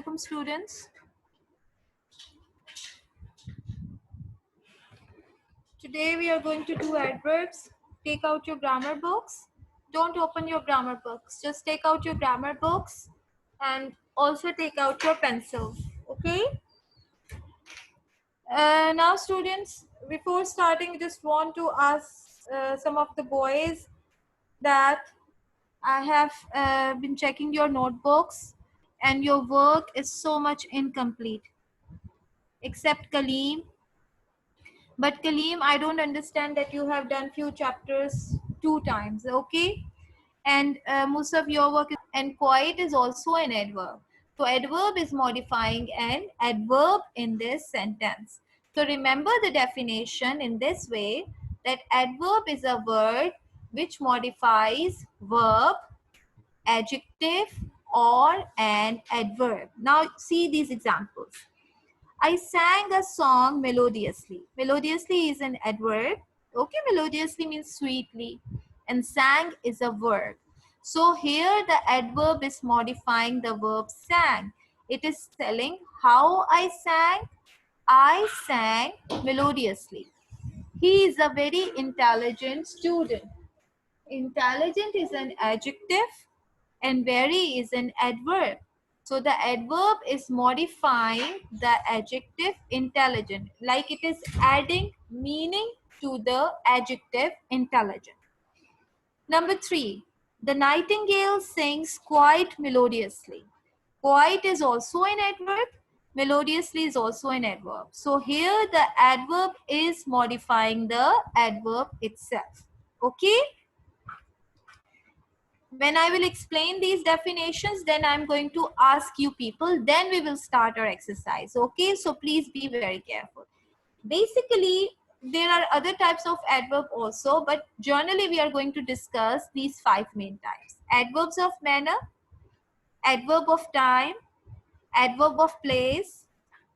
Assalamualaikum students. Today we are going to do adverbs. Take out your grammar books. Don't open your grammar books. Just take out your grammar books and also take out your pencils. Okay? Now students, before starting, just want to ask some of the boys that I have been checking your notebooks and your work is so much incomplete. Except Kaleem. But Kaleem, I don't understand that you have done few chapters 2 times, okay? And Musaf, your work is, and quiet is also an adverb. So adverb is modifying an adverb in this sentence. So remember the definition in this way, that adverb is a word which modifies verb, adjective, or an adverb. Now see these examples. I sang a song melodiously. Melodiously is an adverb. Okay, melodiously means sweetly. And sang is a verb. So here the adverb is modifying the verb sang. It is telling how I sang. I sang melodiously. He is a very intelligent student. Intelligent is an adjective and very is an adverb. So the adverb is modifying the adjective intelligent, like it is adding meaning to the adjective intelligent. Number 3, the nightingale sings quite melodiously. Quite is also an adverb. Melodiously is also an adverb. So here the adverb is modifying the adverb itself. Okay? When I will explain these definitions, then I'm going to ask you people, then we will start our exercise. Okay, so please be very careful. Basically, there are other types of adverb also, but generally we are going to discuss these 5 main types. Adverbs of manner, adverb of time, adverb of place,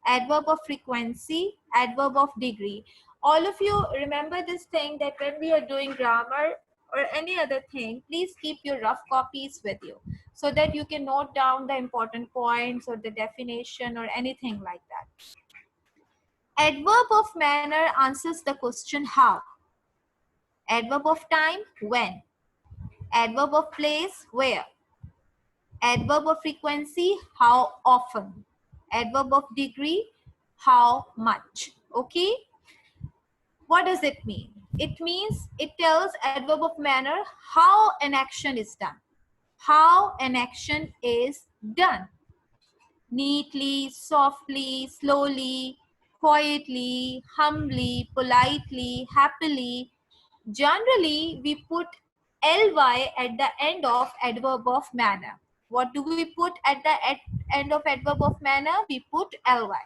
adverb of frequency, adverb of degree. All of you remember this thing, that when we are doing grammar or any other thing, please keep your rough copies with you so that you can note down the important points or the definition or anything like that. Adverb of manner answers the question how. Adverb of time, when. Adverb of place, where. Adverb of frequency, how often. Adverb of degree, how much. Okay, what does it mean? It means, it tells adverb of manner how an action is done. How an action is done. Neatly, softly, slowly, quietly, humbly, politely, happily. Generally, we put ly at the end of adverb of manner. What do we put at the end of adverb of manner? We put ly.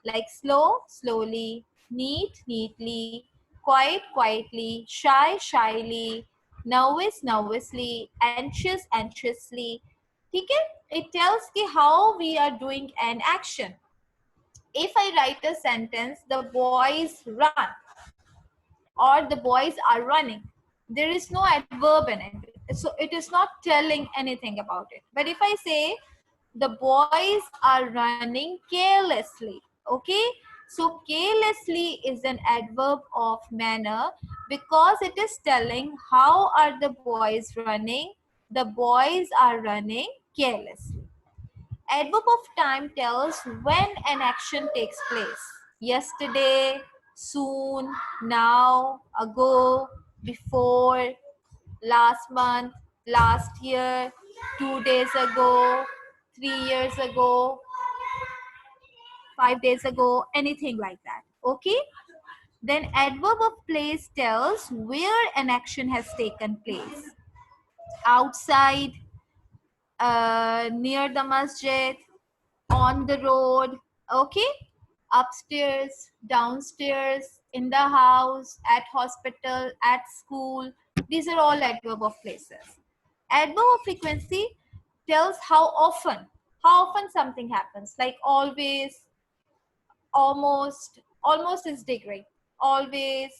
Like slow, slowly, neat, neatly, quiet, quietly, shy, shyly, nervous, nervously, anxious, anxiously. Okay? It tells how we are doing an action. If I write a sentence, the boys run, or the boys are running, there is no adverb in it, so it is not telling anything about it. But if I say the boys are running carelessly, okay, so carelessly is an adverb of manner because it is telling how are the boys running. The boys are running carelessly. Adverb of time tells when an action takes place. Yesterday, soon, now, ago, before, last month, last year, 2 days ago, 3 years ago, 5 days ago, anything like that. Okay? Then adverb of place tells where an action has taken place. Outside, near the masjid, on the road, okay, upstairs, downstairs, in the house, at hospital, at school. These are all adverb of places. Adverb of frequency tells how often something happens, like always, almost. Almost is degree. Always,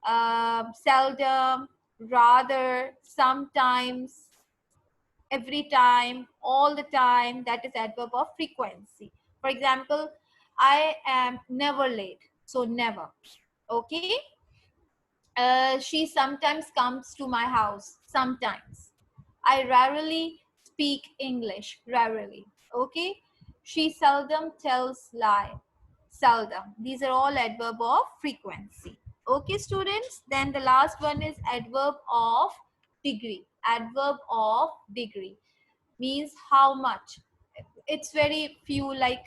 seldom, rather, sometimes, every time, all the time, that is adverb of frequency. For example, I am never late, so never. Okay. She sometimes comes to my house, sometimes. I rarely speak English, rarely. Okay. She seldom tells lie, seldom. These are all adverb of frequency. Okay, students. Then the last one is adverb of degree. Adverb of degree means how much. It's very few, like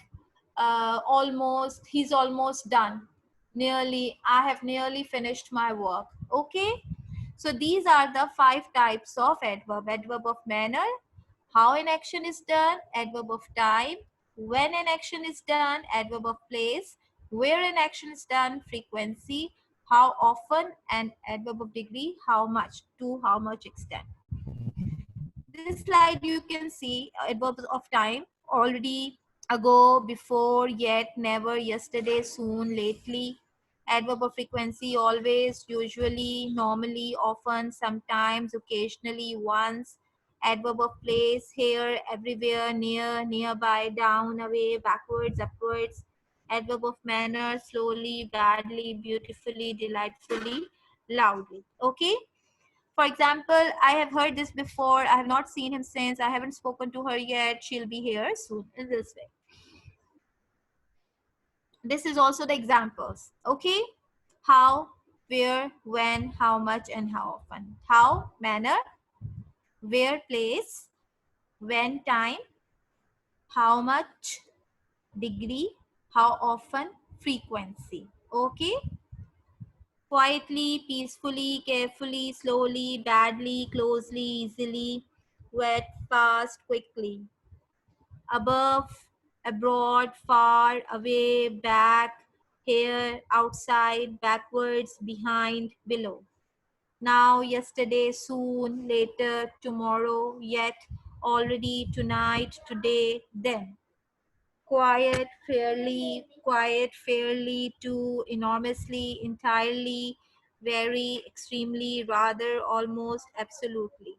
almost, he's almost done, nearly, I have nearly finished my work. Okay, so these are the 5 types of adverb. Adverb of manner, how an action is done. Adverb of time, when an action is done. Adverb of place, where an action is done. Frequency, how often. And adverb of degree, how much, to how much extent. This slide you can see adverbs of time: already, ago, before, yet, never, yesterday, soon, lately. Adverb of frequency: always, usually, normally, often, sometimes, occasionally, once. Adverb of place: here, everywhere, near, nearby, down, away, backwards, upwards. Adverb of manner: slowly, badly, beautifully, delightfully, loudly. Okay. For example, I have heard this before. I have not seen him since. I haven't spoken to her yet. She'll be here soon, in this way. This is also the examples. Okay. How, where, when, how much, and how often. How, manner. Where, place. When, time. How much, degree. How often, frequency. Okay. Quietly, peacefully, carefully, slowly, badly, closely, easily, wet, fast, quickly. Above, abroad, far, away, back, here, outside, backwards, behind, below. Now, yesterday, soon, later, tomorrow, yet, already, tonight, today, then. Quiet, fairly, too, enormously, entirely, very, extremely, rather, almost, absolutely.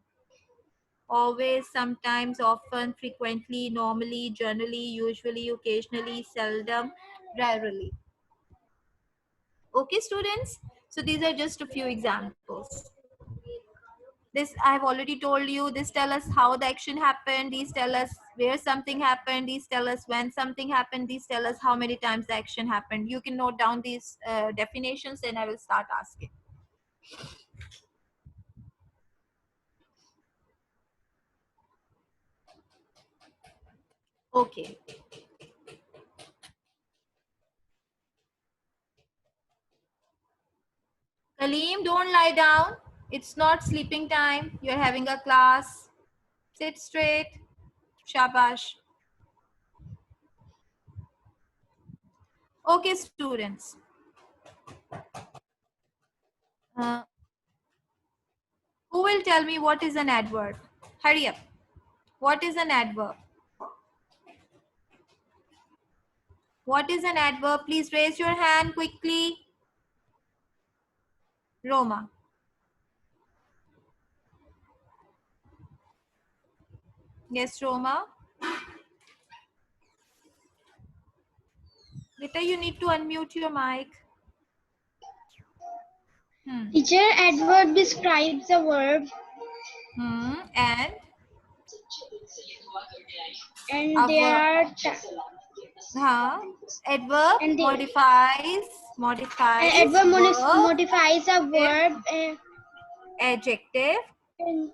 Always, sometimes, often, frequently, normally, generally, usually, occasionally, seldom, rarely. Okay, students? So these are just a few examples. This I have already told you. This tell us how the action happened. These tell us where something happened. These tell us when something happened. These tell us how many times the action happened. You can note down these definitions and I will start asking. Okay. Kaleem, don't lie down. It's not sleeping time. You're having a class. Sit straight. Shabash. Okay, students. Uh, who will tell me what is an adverb? Hurry up. What is an adverb? What is an adverb? Please raise your hand quickly. Roma. Yes, Roma. Rita, you need to unmute your mic. Teacher, adverb describes a verb. And There our are adverb and the modifies adverb verb, modifies a verb. adjective, And,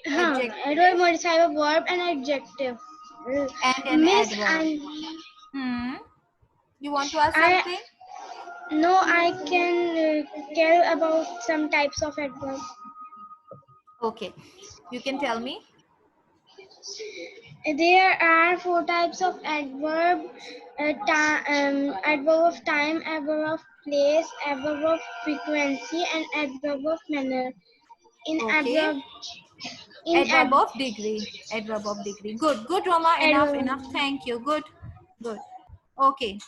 adverb adjective, modifies a verb and adjective. and an Miss, adverb. You want to ask I something? no, I can tell about some types of adverb. Okay, you can tell me. There are 4 types of adverb: adverb of time, adverb of place, adverb of frequency, and adverb of manner. In Okay, adverb, in adverb of degree. Adverb of degree. Good, Roma. adverb. Enough. Thank you. Good. Okay.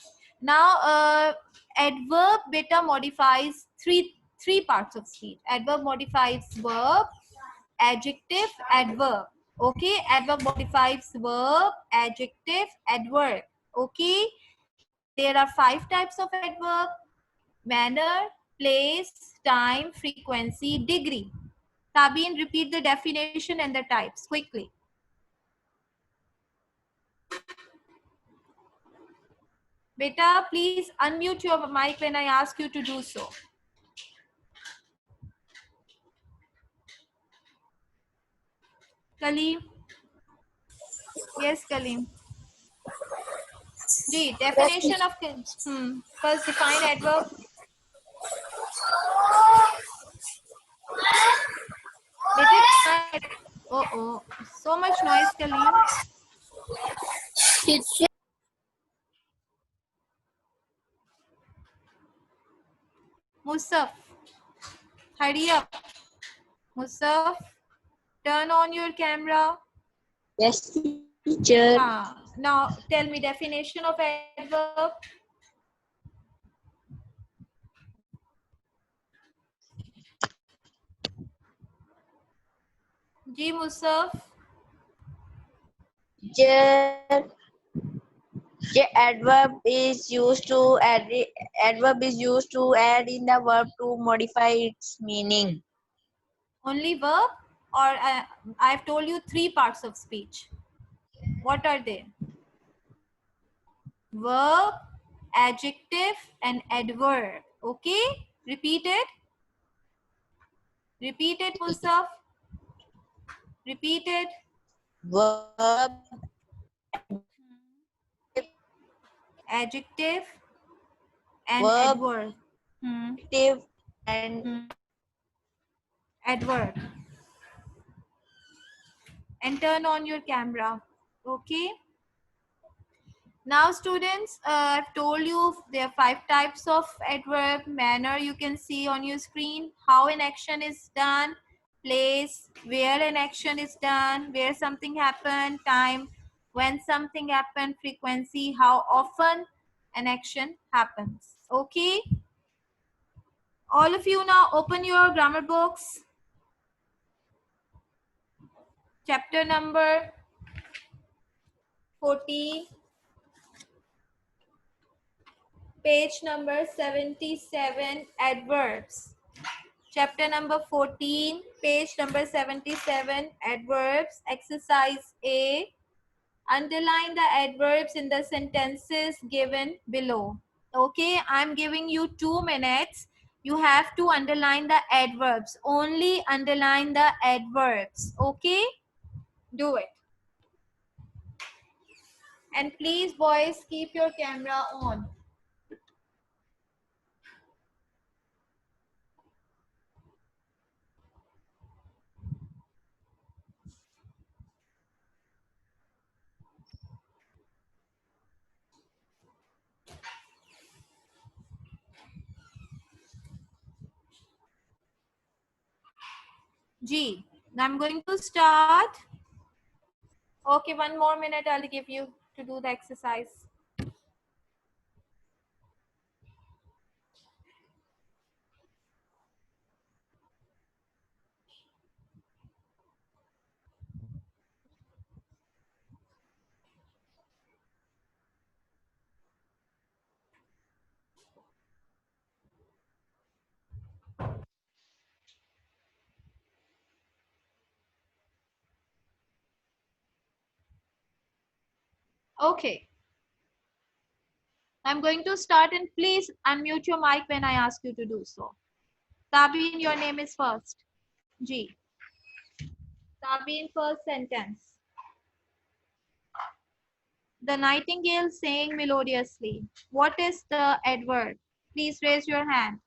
Now, adverb beta modifies three parts of speech. Adverb modifies verb, adjective, adverb. Okay, adverb modifies verb, adjective, adverb. Okay, there are 5 types of adverb: manner, place, time, frequency, degree. Tabeen, repeat the definition and the types quickly. Beta, please unmute your mic when I ask you to do so. Kaleem. Yes, Kaleem. G, definition of first define adverb. Oh, so much noise, Kaleem. Musaf, hurry up. Musaf, turn on your camera. Yes, teacher. Now tell me definition of adverb. G, Musaf. Teacher, the adverb is used to add in the verb to modify its meaning. Only verb, or I've told you 3 parts of speech. What are they? Verb, adjective, and adverb. Okay, repeat it. Repeat it, Musaf. Repeat it. Verb, Adjective and verb, adverb. adjective, and Adverb. And turn on your camera. Okay. Now students, I've told you there are 5 types of adverb. Manner you can see on your screen. How an action is done. Place, where an action is done, where something happened. Time, when something happened. Frequency, how often an action happens. Okay. All of you now open your grammar books. Chapter number 40. Page number 77, adverbs. Chapter number 14, page number 77, adverbs. Exercise A. Underline the adverbs in the sentences given below. Okay, I'm giving you 2 minutes. You have to underline the adverbs. Only underline the adverbs. Okay, do it. And please, boys, keep your camera on. G. I'm going to start. Okay, 1 more minute I'll give you to do the exercise. Okay. I'm going to start and please unmute your mic when I ask you to do so. Tabeen, your name is first. G. Tabeen, first sentence. The nightingale sang melodiously. What is the adverb? Please raise your hand.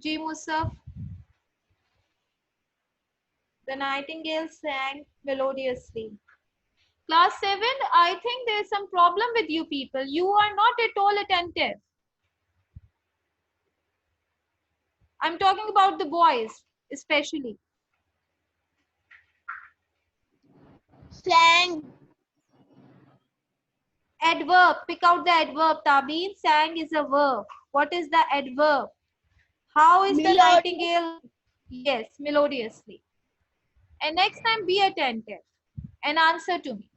G. Musaf. The nightingale sang melodiously. Class 7, I think there's some problem with you people. You are not at all attentive. I'm talking about the boys, especially. Slang. Adverb. Pick out the adverb. Tabeen, sang is a verb. What is the adverb? How is the Melodious. nightingale? Yes, melodiously. And next time, be attentive and answer to me.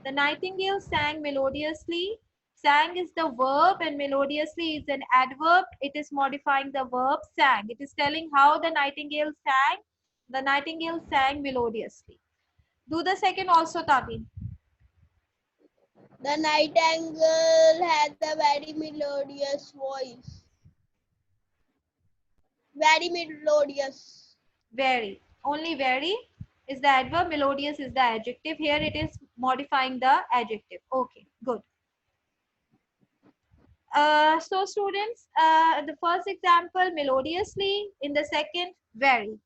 The nightingale sang melodiously. Sang is the verb and melodiously is an adverb. It is modifying the verb sang. It is telling how the nightingale sang. The nightingale sang melodiously. Do the second also, Tabin. The nightingale has a very melodious voice. Very melodious. Very. Only very is the adverb. Melodious is the adjective. Here it is modifying the adjective. Okay, good. So students, the first example, melodiously. In the second, very.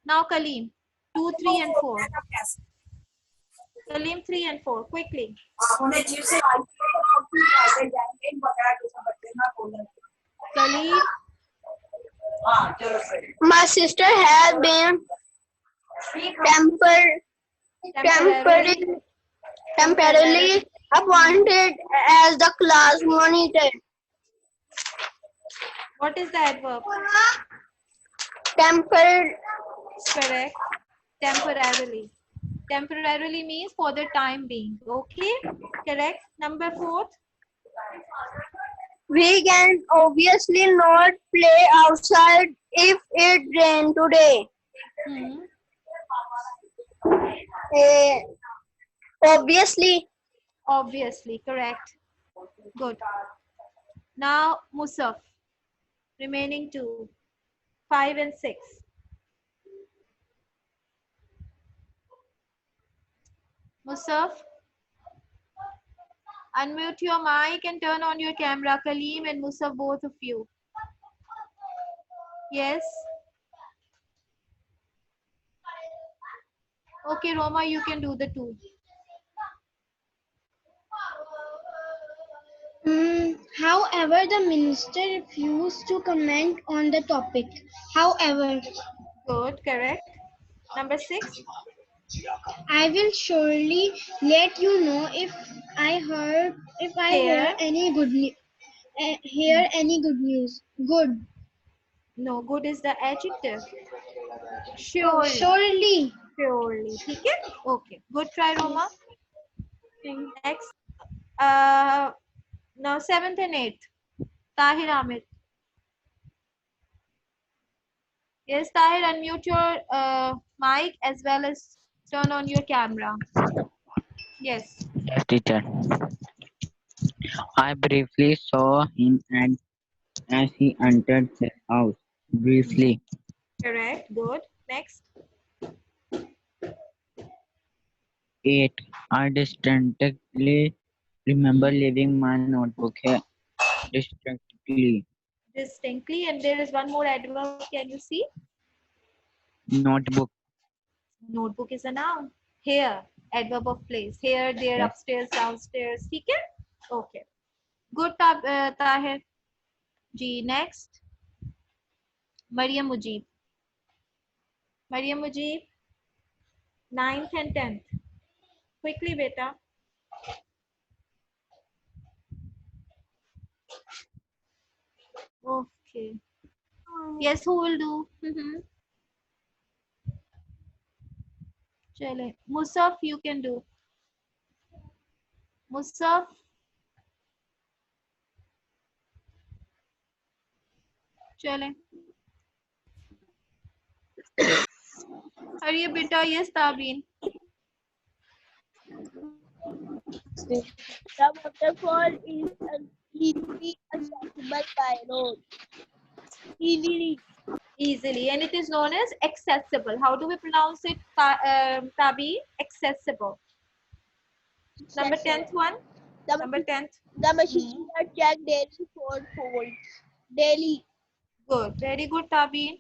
Now Kalim, 2, 3 and 4. Kalim 3 and 4, quickly. Kalim, My sister has been temper, temporarily. temporarily appointed as the class monitor. What is the adverb? Temper, Correct. Temporarily. Temporarily means for the time being. Okay. Correct. Number 4. we can obviously not play outside if it rain today. Hmm. Eh, obviously, Obviously. Correct. Good. Now Musaf. Remaining 2. 5 and 6. Musaf. Unmute your mic and turn on your camera. Kalim and Musaf, both of you. Yes. Okay, Roma, you can do the 2. however, the minister refused to comment on the topic. However, Good, correct. Number 6. I will surely let you know if I hear Here. any good news. Good. No, good is the adjective. Surely. Surely. Surely. Okay? Okay. Good try, Roma. Next. Uh, now 7th and 8th. Tahir Ahmed. Yes, Tahir, unmute your mic as well as turn on your camera. Yes. Yes, teacher. I briefly saw him as he entered the house. Briefly. Correct. Good. Next. 8. I distinctly remember leaving my notebook here. Distinctly. Distinctly. And there is one more adverb. Can you see? Notebook. Notebook is a noun. Here. Adverb of place. Here, there, Yes. upstairs, downstairs. Okay? Okay. Good, Tahir. G. Next. Mariam Mujib. Mariam Mujib. 9th and 10th. Quickly, beta. Okay. Yes, who will do? Chale. Musaf, you can do. Musaf. Chale. Hurry up, beta. Yes, Tabin. The waterfall is easily accessible by road. Easily. Easily. And it is known as accessible. How do we pronounce it, Tabi? Accessible. Number 10th one. Number 10th. The machine are checked daily for faults. Daily. Good. Very good, Tabin.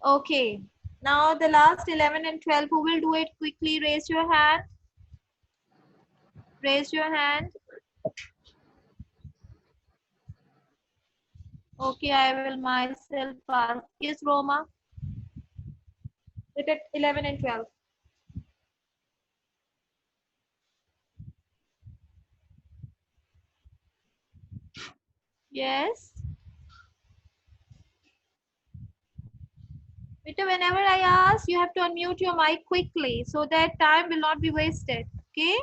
Okay. Now the last 11 and 12. Who will do it quickly? Raise your hand. Raise your hand. Okay, I will myself ask. Yes, Roma. It at 11 and 12. Yes. Beta, whenever I ask, you have to unmute your mic quickly so that time will not be wasted. Okay?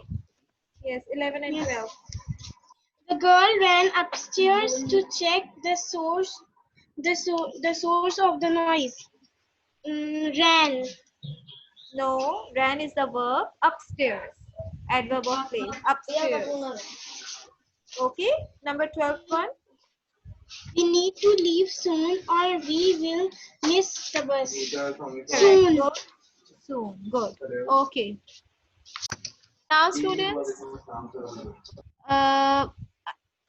Yes, 11 and Yes. 12. The girl ran upstairs to check the source of the noise. Ran. No, ran is the verb. Upstairs. Adverb of place. Upstairs. Okay? Number 12 one. We need to leave soon or we will miss the bus. Correct. Soon. Good. Soon. Good. Okay. Now, students, uh,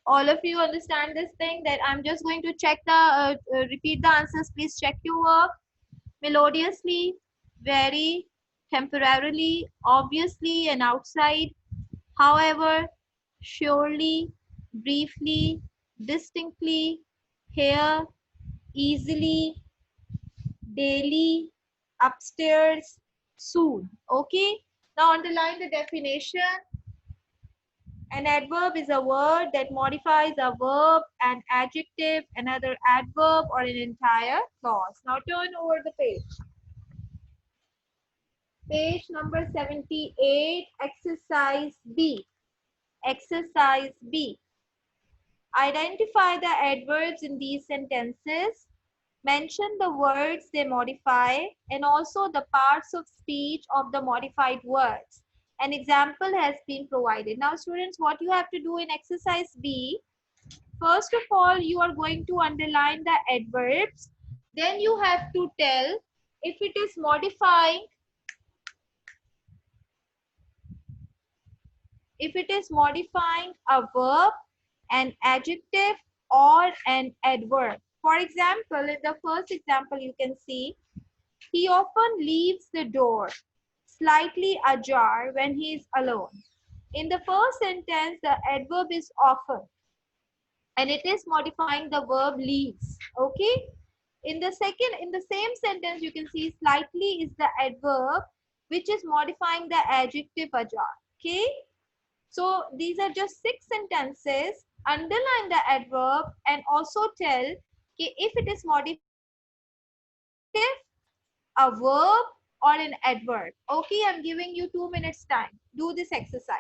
all of you understand this thing that I'm just going to check the repeat the answers. Please check your work melodiously, very temporarily, obviously, and outside. However, surely, briefly, distinctly, here, easily, daily, upstairs, soon. Okay. Now underline the definition. An adverb is a word that modifies a verb, an adjective, another adverb, or an entire clause. Now turn over the page. Page number 78, exercise B. Exercise B. Identify the adverbs in these sentences. Mention the words they modify and also the parts of speech of the modified words. An example has been provided. Now students, what you have to do in exercise B, first of all, you are going to underline the adverbs. Then you have to tell if it is modifying, a verb, an adjective, or an adverb. For example, in the first example, you can see he often leaves the door slightly ajar when he is alone. In the first sentence, the adverb is often and it is modifying the verb leaves. Okay. In the same sentence, you can see slightly is the adverb which is modifying the adjective ajar. Okay. So these are just 6 sentences. Underline the adverb and also tell if it is modifying an adjective, a verb, or an adverb. Okay, I'm giving you 2 minutes time. Do this exercise.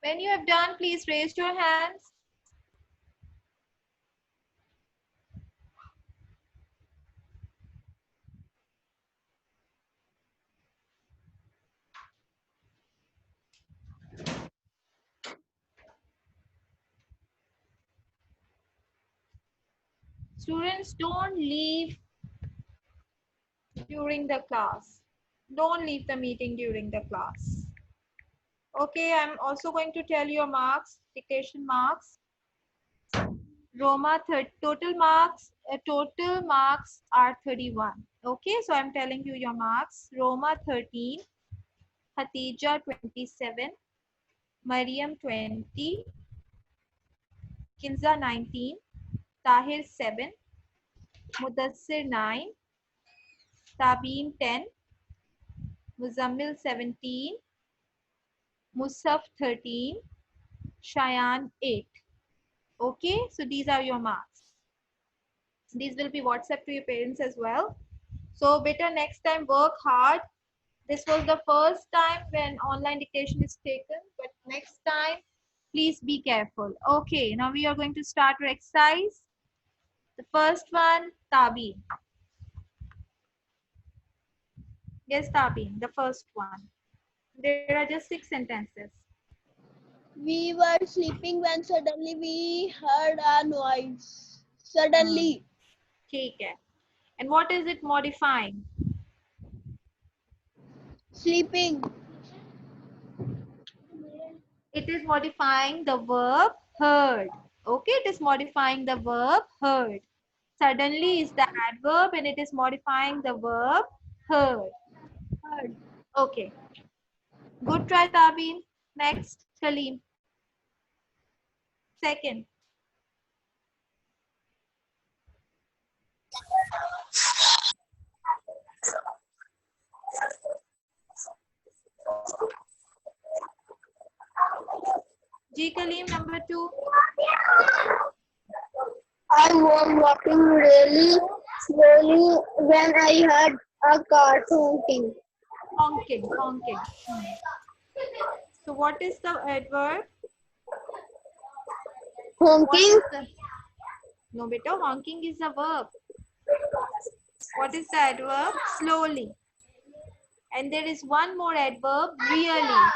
When you have done, please raise your hands. Students, don't leave during the class. Don't leave the meeting during the class. Okay, I'm also going to tell your marks, dictation marks. Total marks are 31. Okay, so I'm telling you your marks. Roma 13, Hatija 27, Mariam 20, Kinza 19, Tahir 7, Mudassir 9, Tabeen 10, Muzammil 17, Musaf 13, Shayan 8. Okay, so these are your marks. These will be WhatsApp to your parents as well. So better next time work hard. This was the first time when online dictation is taken, but next time please be careful. Okay, now we are going to start our exercise. The first one, Tabeen. Yes, Tabeen, the first one. There are just 6 sentences. We were sleeping when suddenly we heard a noise. Suddenly. ठीक है. And what is it modifying? Sleeping. It is modifying the verb heard. Okay, it is modifying the verb heard. Suddenly is the adverb and it is modifying the verb heard. Heard. Okay. Good try, Tabin. Next, Kaleem. Second. G. Kaleem, number 2. I was walking really slowly when I heard a car honking. Honking. Honking. So what is the adverb? What Honking? is the... No, beta, honking is a verb. What is the adverb? Slowly. And there is one more adverb, really.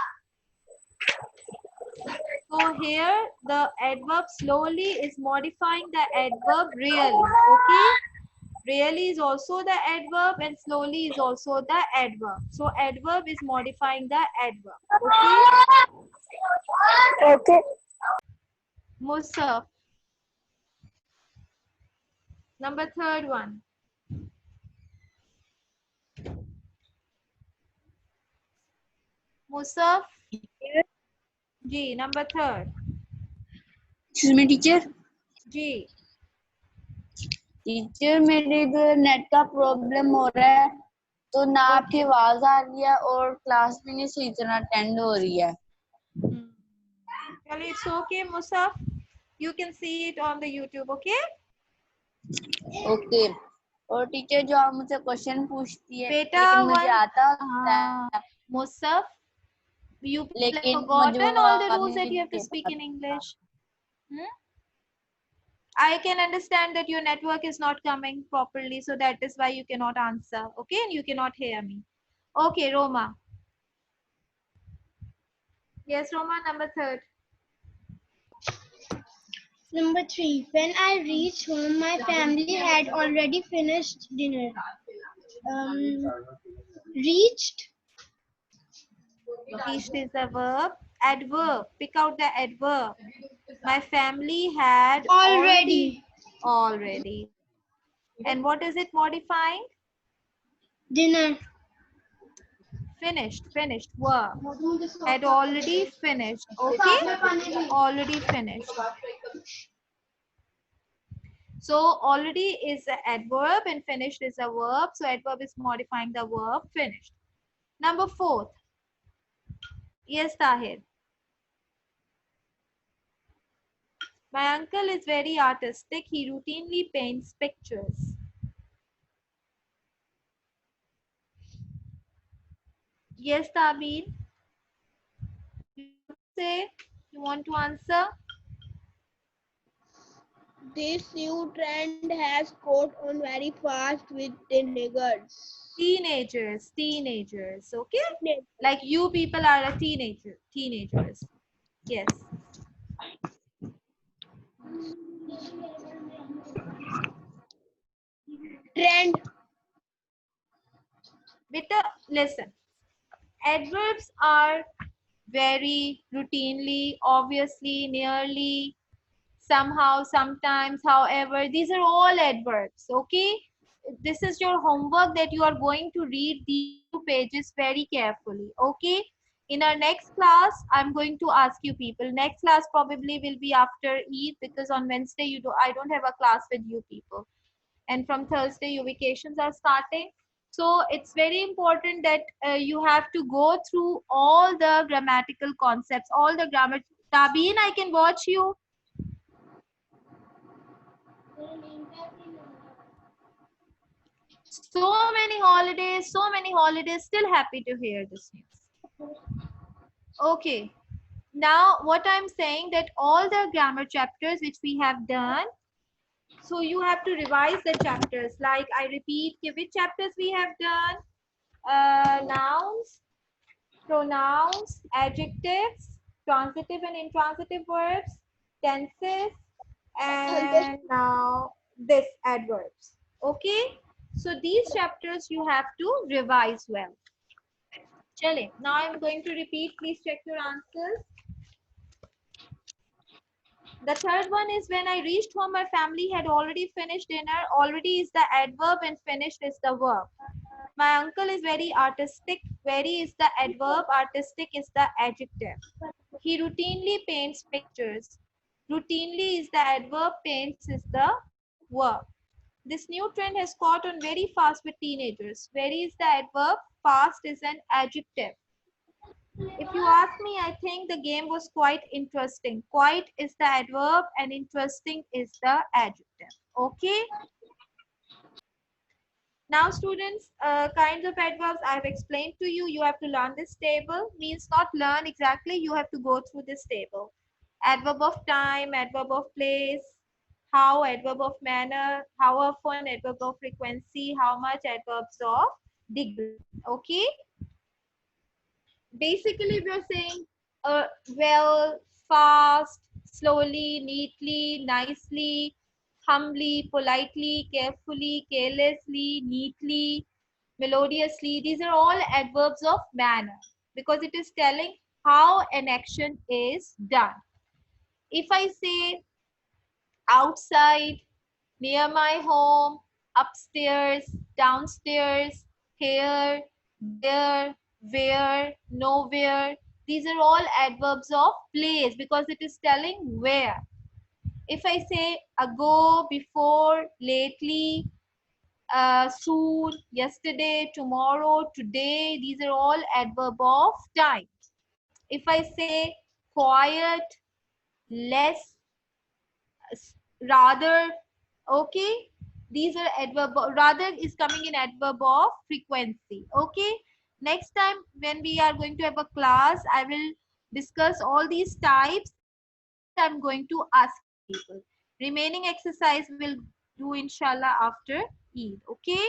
So here the adverb slowly is modifying the adverb really. Okay. Really is also the adverb and slowly is also the adverb. So adverb is modifying the adverb. Okay. Okay. Musaf. Number third one. Musaf. G. Number third. Excuse me, teacher. G. Teacher मेरे इधर net का problem हो रहा है तो ना आपकी आवाज आ रही है और क्लास भी नहीं सही तरह अटेंड हो रही है. Well, it's okay, Musaf. You can see it on the YouTube, okay? Okay. और टीचर जो आप मुझसे क्वेश्चन पूछती है Beta, लेकिन मुझे आता है Musaf, you have लेकिन मुझे forgotten वो all the बात rules that नहीं you have to they speak in पाती. English. I can understand that your network is not coming properly, so that is why you cannot answer, okay? And you cannot hear me. Okay, Roma. Yes, Roma, number third. Number 3. When I reached home, my family had already finished dinner. Reached. Reached is a verb. Adverb. Pick out the adverb. My family had Already. already. And what is it modifying? Dinner. Finished. Finished. Verb. Had already finished. Okay? Already finished. So already is an adverb and finished is a verb. So adverb is modifying the verb finished. Number 4. Yes, Tahir. My uncle is very artistic. He routinely paints pictures. Yes, Tabeen. Say, you want to answer? This new trend has caught on very fast with teenagers. Teenagers. Okay? Like you people are a teenagers. Yes. Trend. Beta, listen. Adverbs are very routinely, obviously, nearly, somehow, sometimes, however. These are all adverbs. Okay? This is your homework that you are going to read these 2 pages very carefully. Okay? In our next class, I'm going to ask you people. Next class probably will be after Eid because on Wednesday I don't have a class with you people. And from Thursday, your vacations are starting. So it's very important that you have to go through all the grammatical concepts, all the grammar. Tabeen, I can watch you. So many holidays, still happy to hear this news. Okay. Now, what I'm saying that all the grammar chapters which we have done, so you have to revise the chapters. Like I repeat, which chapters we have done? Nouns, pronouns, adjectives, transitive and intransitive verbs, tenses, and now this adverbs. Okay? So these chapters you have to revise well. Chale. Now I'm going to repeat. Please check your answers. The third one is when I reached home, my family had already finished dinner. Already is the adverb and finished is the verb. My uncle is very artistic. Very is the adverb. Artistic is the adjective. He routinely paints pictures. Routinely is the adverb. Paints is the verb. This new trend has caught on very fast with teenagers. Very is the adverb. Fast is an adjective. If you ask me, I think the game was quite interesting. Quite is the adverb and interesting is the adjective. Okay. Now students, kinds of adverbs I have explained to you. You have to learn this table. Means not learn exactly. You have to go through this table. Adverb of time, adverb of place, how, adverb of manner, how often, adverb of frequency, how much, adverbs of degree. Okay. Basically we are saying well, fast, slowly, neatly, nicely, humbly, politely, carefully, carelessly, neatly, melodiously. These are all adverbs of manner because it is telling how an action is done. If I say outside, near my home, upstairs, downstairs, here, there, where, nowhere. These are all adverbs of place because it is telling where. If I say ago, before, lately, soon, yesterday, tomorrow, today, these are all adverb of time. If I say quiet, less, rather, okay, these are adverb. Rather is coming in adverb of frequency. Okay, next time when we are going to have a class, I will discuss all these types and after that I'm going to ask you people. Remaining exercise will do inshallah after Eid. Okay.